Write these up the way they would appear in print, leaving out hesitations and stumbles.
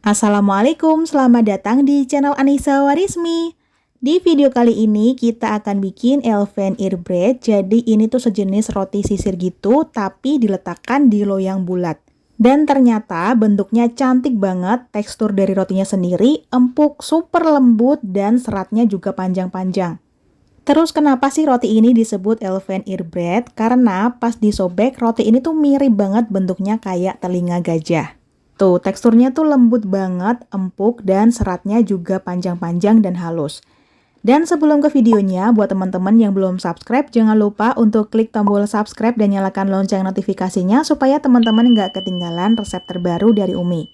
Assalamualaikum, selamat datang di channel Anissa Warismi. Di video kali ini kita akan bikin elven ear bread. Jadi ini tuh sejenis roti sisir gitu, tapi diletakkan di loyang bulat. Dan ternyata bentuknya cantik banget, tekstur dari rotinya sendiri empuk, super lembut, dan seratnya juga panjang-panjang. Terus kenapa sih roti ini disebut elven ear bread? Karena pas disobek roti ini tuh mirip banget bentuknya kayak telinga gajah. Tuh, teksturnya tuh lembut banget, empuk, dan seratnya juga panjang-panjang dan halus. Dan sebelum ke videonya, buat teman-teman yang belum subscribe, jangan lupa untuk klik tombol subscribe dan nyalakan lonceng notifikasinya supaya teman-teman nggak ketinggalan resep terbaru dari Umi.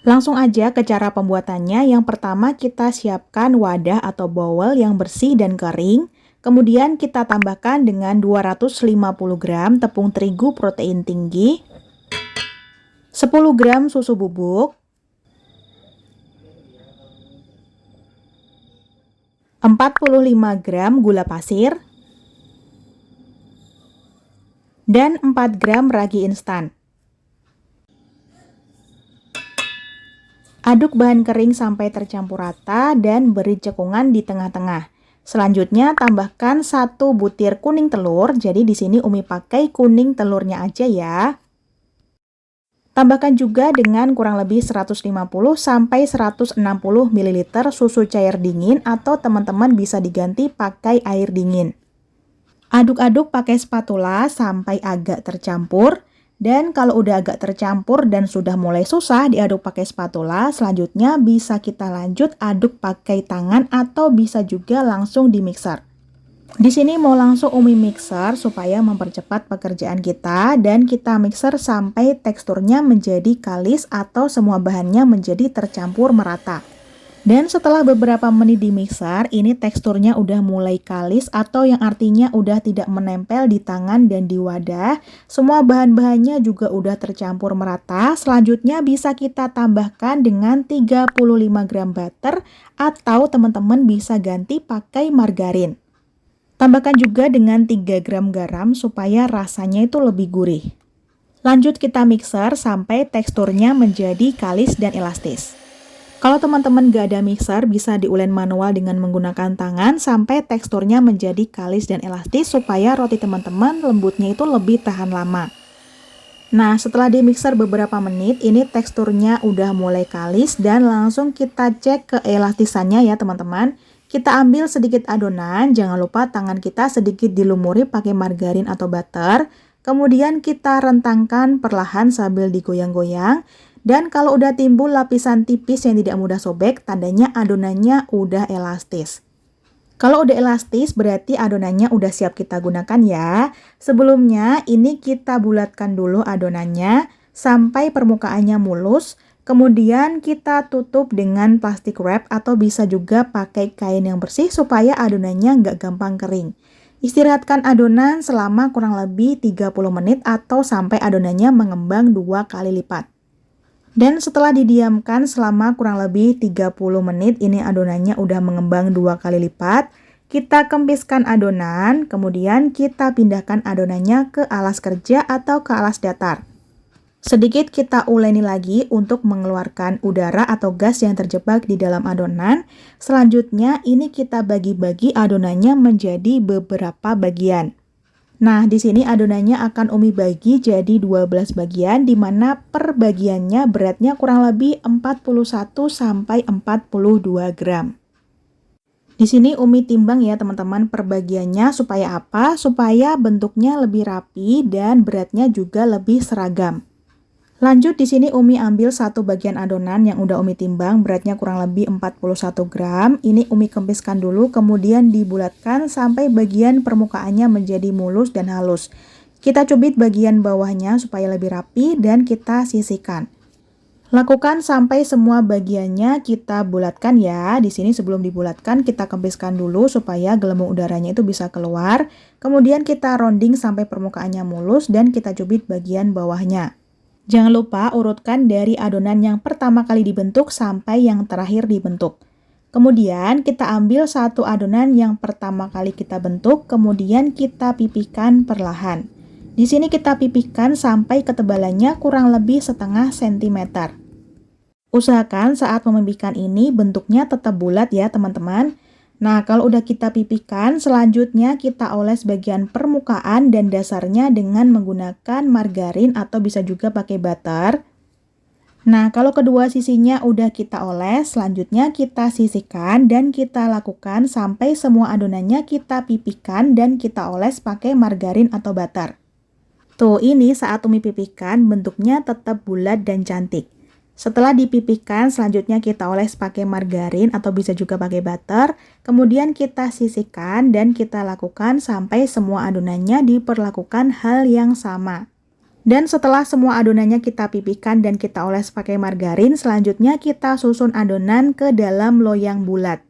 Langsung aja ke cara pembuatannya. Yang pertama kita siapkan wadah atau bowl yang bersih dan kering. Kemudian kita tambahkan dengan 250 gram tepung terigu protein tinggi, 10 gram susu bubuk, 45 gram gula pasir, dan 4 gram ragi instan. Aduk bahan kering sampai tercampur rata dan beri cekungan di tengah-tengah. Selanjutnya tambahkan 1 butir kuning telur. Jadi di sini Umi pakai kuning telurnya aja ya. Tambahkan juga dengan kurang lebih 150 sampai 160 ml susu cair dingin atau teman-teman bisa diganti pakai air dingin. Aduk-aduk pakai spatula sampai agak tercampur. Dan kalau udah agak tercampur dan sudah mulai susah diaduk pakai spatula, selanjutnya bisa kita lanjut aduk pakai tangan atau bisa juga langsung di mixer. Di sini mau langsung Umi mixer supaya mempercepat pekerjaan kita dan kita mixer sampai teksturnya menjadi kalis atau semua bahannya menjadi tercampur merata. Dan setelah beberapa menit di mixer, ini teksturnya udah mulai kalis atau yang artinya udah tidak menempel di tangan dan di wadah. Semua bahan-bahannya juga udah tercampur merata. Selanjutnya bisa kita tambahkan dengan 35 gram butter atau teman-teman bisa ganti pakai margarin. Tambahkan juga dengan 3 gram garam supaya rasanya itu lebih gurih. Lanjut kita mixer sampai teksturnya menjadi kalis dan elastis. Kalau teman-teman gak ada mixer, bisa diulen manual dengan menggunakan tangan sampai teksturnya menjadi kalis dan elastis supaya roti teman-teman lembutnya itu lebih tahan lama. Nah, setelah di mixer beberapa menit, ini teksturnya udah mulai kalis dan langsung kita cek keelastisannya ya teman-teman. Kita ambil sedikit adonan, jangan lupa tangan kita sedikit dilumuri pakai margarin atau butter. Kemudian kita rentangkan perlahan sambil digoyang-goyang. Dan kalau udah timbul lapisan tipis yang tidak mudah sobek, tandanya adonannya udah elastis. Kalau udah elastis berarti adonannya udah siap kita gunakan ya. Sebelumnya ini kita bulatkan dulu adonannya sampai permukaannya mulus. Kemudian kita tutup dengan plastik wrap atau bisa juga pakai kain yang bersih supaya adonannya nggak gampang kering. Istirahatkan adonan selama kurang lebih 30 menit atau sampai adonannya mengembang 2 kali lipat. Dan setelah didiamkan selama kurang lebih 30 menit, ini adonannya udah mengembang 2 kali lipat. Kita kempiskan adonan, kemudian kita pindahkan adonannya ke alas kerja atau ke alas datar. Sedikit kita uleni lagi untuk mengeluarkan udara atau gas yang terjebak di dalam adonan. Selanjutnya ini kita bagi-bagi adonannya menjadi beberapa bagian. Nah, di sini adonannya akan Umi bagi jadi 12 bagian di mana per bagiannya beratnya kurang lebih 41 sampai 42 gram. Di sini Umi timbang ya teman-teman per bagiannya supaya apa? Supaya bentuknya lebih rapi dan beratnya juga lebih seragam. Lanjut di sini Umi ambil satu bagian adonan yang udah Umi timbang, beratnya kurang lebih 41 gram. Ini Umi kempiskan dulu, kemudian dibulatkan sampai bagian permukaannya menjadi mulus dan halus. Kita cubit bagian bawahnya supaya lebih rapi dan kita sisihkan. Lakukan sampai semua bagiannya kita bulatkan ya. Di sini sebelum dibulatkan kita kempiskan dulu supaya gelembung udaranya itu bisa keluar. Kemudian kita rounding sampai permukaannya mulus dan kita cubit bagian bawahnya. Jangan lupa urutkan dari adonan yang pertama kali dibentuk sampai yang terakhir dibentuk. Kemudian kita ambil satu adonan yang pertama kali kita bentuk, kemudian kita pipihkan perlahan. Di sini kita pipihkan sampai ketebalannya kurang lebih setengah sentimeter. Usahakan saat memipihkan ini bentuknya tetap bulat ya teman-teman. Nah, kalau udah kita pipihkan, selanjutnya kita oles bagian permukaan dan dasarnya dengan menggunakan margarin atau bisa juga pakai butter. Nah, kalau kedua sisinya udah kita oles, selanjutnya kita sisihkan dan kita lakukan sampai semua adonannya kita pipihkan dan kita oles pakai margarin atau butter. Tuh, ini saat Umi pipihkan bentuknya tetap bulat dan cantik. Setelah dipipihkan, selanjutnya kita oles pakai margarin atau bisa juga pakai butter. Kemudian kita sisihkan dan kita lakukan sampai semua adonannya diperlakukan hal yang sama. Dan setelah semua adonannya kita pipihkan dan kita oles pakai margarin, selanjutnya kita susun adonan ke dalam loyang bulat.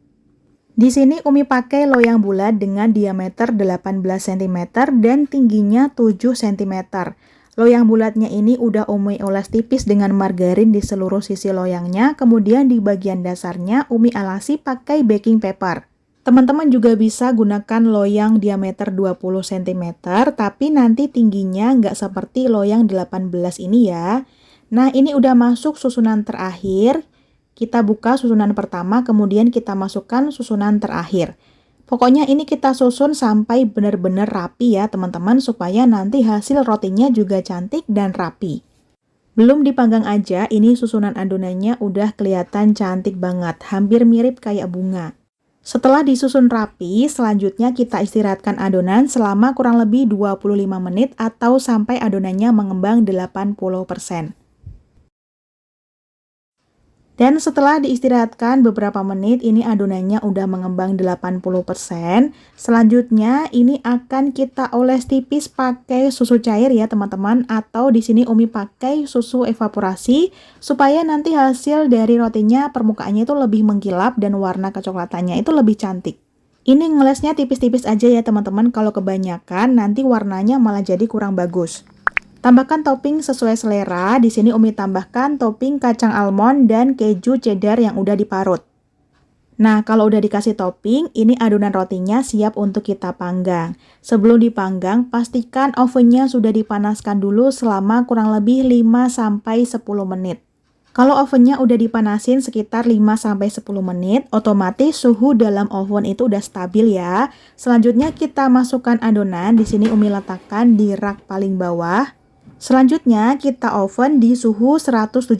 Di sini Umi pakai loyang bulat dengan diameter 18 cm dan tingginya 7 cm. Loyang bulatnya ini udah Umi oles tipis dengan margarin di seluruh sisi loyangnya, kemudian di bagian dasarnya Umi alasi pakai baking paper. Teman-teman juga bisa gunakan loyang diameter 20 cm, tapi nanti tingginya nggak seperti loyang 18 ini ya. Nah, ini udah masuk susunan terakhir. Kita buka susunan pertama, kemudian kita masukkan susunan terakhir. Pokoknya ini kita susun sampai benar-benar rapi ya teman-teman, supaya nanti hasil rotinya juga cantik dan rapi. Belum dipanggang aja, ini susunan adonannya udah kelihatan cantik banget, hampir mirip kayak bunga. Setelah disusun rapi, selanjutnya kita istirahatkan adonan selama kurang lebih 25 menit atau sampai adonannya mengembang 80%. Dan setelah diistirahatkan beberapa menit, ini adonannya udah mengembang 80%. Selanjutnya ini akan kita oles tipis pakai susu cair ya teman-teman, atau di sini Umi pakai susu evaporasi supaya nanti hasil dari rotinya permukaannya itu lebih mengkilap dan warna kecoklatannya itu lebih cantik. Ini ngelesnya tipis-tipis aja ya teman-teman, kalau kebanyakan nanti warnanya malah jadi kurang bagus. Tambahkan topping sesuai selera. Di sini Umi tambahkan topping kacang almond dan keju cheddar yang udah diparut. Nah, kalau udah dikasih topping, ini adonan rotinya siap untuk kita panggang. Sebelum dipanggang, pastikan ovennya sudah dipanaskan dulu selama kurang lebih 5-10 menit. Kalau ovennya udah dipanasin sekitar 5-10 menit, otomatis suhu dalam oven itu udah stabil ya. Selanjutnya kita masukkan adonan. Di sini Umi letakkan di rak paling bawah. Selanjutnya kita oven di suhu 175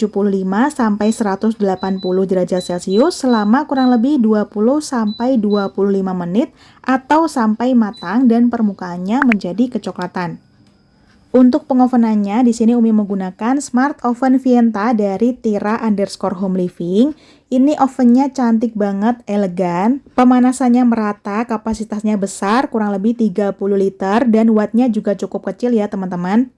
sampai 180 derajat Celcius selama kurang lebih 20 sampai 25 menit atau sampai matang dan permukaannya menjadi kecoklatan. Untuk pengovenannya di sini Umi menggunakan Smart Oven Vienta dari Tira_Home Living. Ini ovennya cantik banget, elegan. Pemanasannya merata, kapasitasnya besar, kurang lebih 30 liter dan wattnya juga cukup kecil ya teman-teman.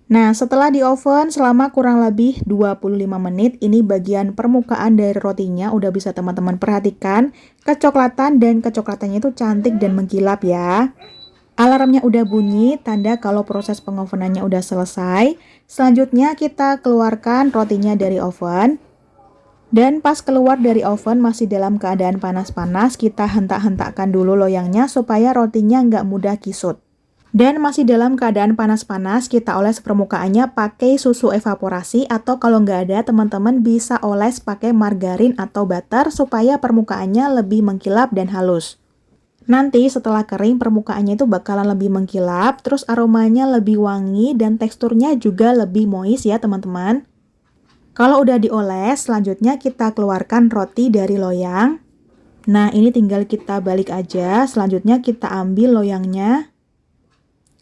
Nah, setelah di oven selama kurang lebih 25 menit, ini bagian permukaan dari rotinya udah bisa teman-teman perhatikan. Kecoklatan dan kecoklatannya itu cantik dan mengkilap ya. Alarmnya udah bunyi, tanda kalau proses pengovenannya udah selesai. Selanjutnya kita keluarkan rotinya dari oven. Dan pas keluar dari oven masih dalam keadaan panas-panas, kita hentak-hentakkan dulu loyangnya supaya rotinya nggak mudah kisut. Dan masih dalam keadaan panas-panas, kita oles permukaannya pakai susu evaporasi atau kalau nggak ada, teman-teman bisa oles pakai margarin atau butter supaya permukaannya lebih mengkilap dan halus. Nanti setelah kering, permukaannya itu bakalan lebih mengkilap, terus aromanya lebih wangi dan teksturnya juga lebih moist ya teman-teman. Kalau udah dioles, selanjutnya kita keluarkan roti dari loyang. Nah, ini tinggal kita balik aja, selanjutnya kita ambil loyangnya.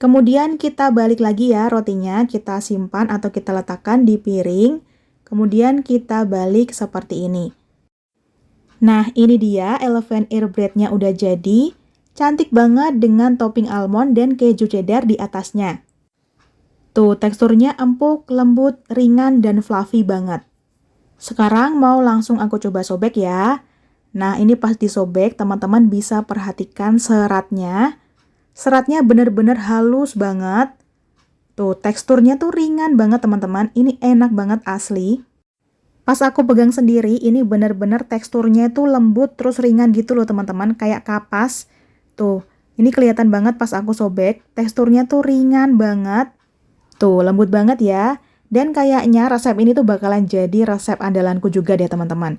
Kemudian kita balik lagi ya rotinya, kita simpan atau kita letakkan di piring. Kemudian kita balik seperti ini. Nah, ini dia elephant ear bread-nya udah jadi. Cantik banget dengan topping almond dan keju cheddar di atasnya. Tuh, teksturnya empuk, lembut, ringan, dan fluffy banget. Sekarang mau langsung aku coba sobek ya. Nah, ini pas disobek, teman-teman bisa perhatikan seratnya. Seratnya bener-bener halus banget. Tuh, teksturnya tuh ringan banget teman-teman. Ini enak banget asli. Pas aku pegang sendiri, ini bener-bener teksturnya tuh lembut terus ringan gitu loh teman-teman. Kayak kapas. Tuh, ini kelihatan banget pas aku sobek. Teksturnya tuh ringan banget. Tuh, lembut banget ya. Dan kayaknya resep ini tuh bakalan jadi resep andalanku juga deh teman-teman.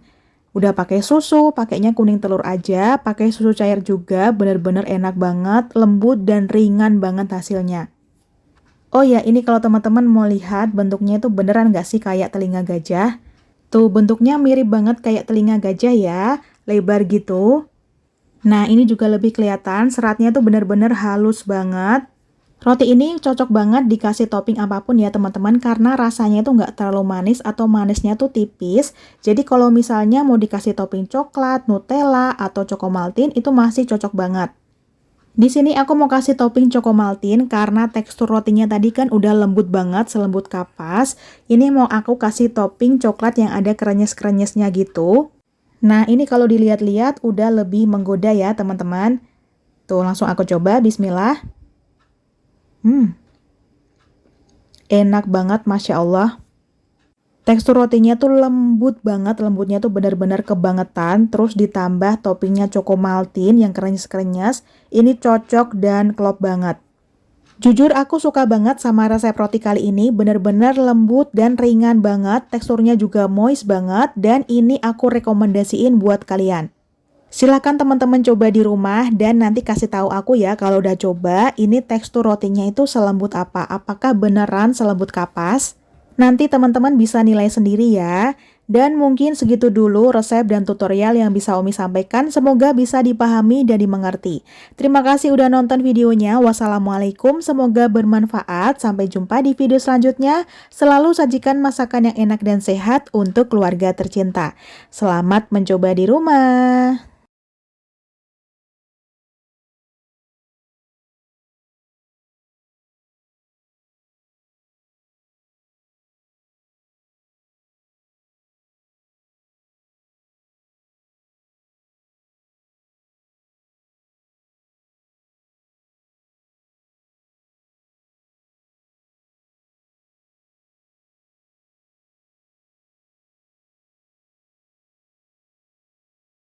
Udah pakai susu, pakainya kuning telur aja, pakai susu cair juga, bener-bener enak banget, lembut dan ringan banget hasilnya. Oh ya, ini kalau teman-teman mau lihat bentuknya itu beneran nggak sih kayak telinga gajah? Tuh, bentuknya mirip banget kayak telinga gajah ya, lebar gitu. Nah, ini juga lebih kelihatan, seratnya tuh bener-bener halus banget. Roti ini cocok banget dikasih topping apapun ya teman-teman, karena rasanya itu nggak terlalu manis atau manisnya tuh tipis. Jadi kalau misalnya mau dikasih topping coklat, Nutella, atau Chocomaltin itu masih cocok banget. Di sini aku mau kasih topping Chocomaltin karena tekstur rotinya tadi kan udah lembut banget, selembut kapas. Ini mau aku kasih topping coklat yang ada krenyes-krenyesnya gitu. Nah, ini kalau dilihat-lihat udah lebih menggoda ya teman-teman. Tuh, langsung aku coba, bismillah. Enak banget, Masya Allah. Tekstur rotinya tuh lembut banget, lembutnya tuh benar-benar kebangetan. Terus ditambah toppingnya Chocomaltin yang krenyes-krenyes. Ini cocok dan klop banget. Jujur aku suka banget sama resep roti kali ini, bener-bener lembut dan ringan banget, teksturnya juga moist banget, dan ini aku rekomendasiin buat kalian. Silahkan teman-teman coba di rumah dan nanti kasih tahu aku ya kalau udah coba, ini tekstur rotinya itu selembut apa, apakah beneran selembut kapas? Nanti teman-teman bisa nilai sendiri ya. Dan mungkin segitu dulu resep dan tutorial yang bisa Umi sampaikan. Semoga bisa dipahami dan dimengerti. Terima kasih udah nonton videonya. Wassalamualaikum, semoga bermanfaat. Sampai jumpa di video selanjutnya. Selalu sajikan masakan yang enak dan sehat untuk keluarga tercinta. Selamat mencoba di rumah.